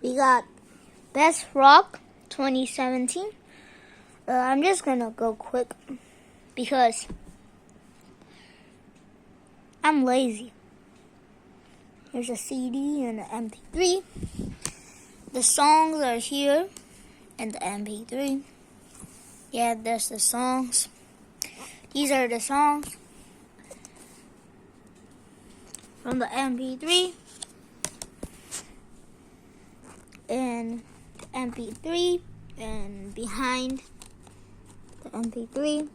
We got Best Rock 2017. I'm just gonna go quick because I'm lazy. Here's a CD and an MP3. The songs are here and the MP3. Yeah, there's the songs. These are the songs from the MP3 and MP3, and behind the MP3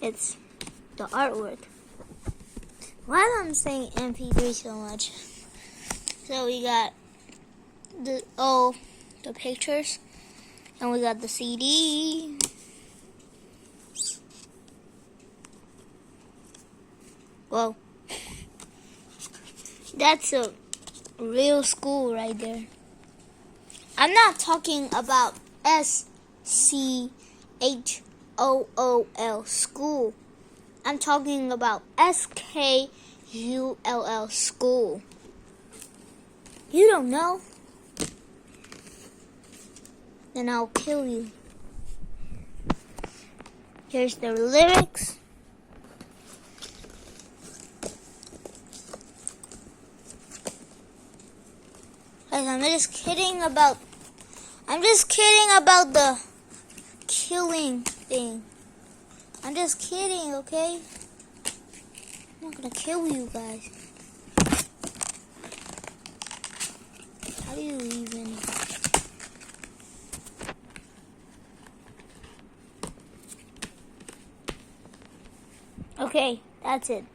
it's the artwork. Why am I saying MP3 so much? So we got the pictures, and we got the CD. Whoa. That's a real school right there. I'm not talking about SCHOOL school. I'm talking about SKULL school. You don't know? Then I'll kill you. Here's the lyrics. Guys, I'm just kidding about the killing thing. I'm just kidding, okay? I'm not gonna kill you guys. How do you even... Okay, that's it.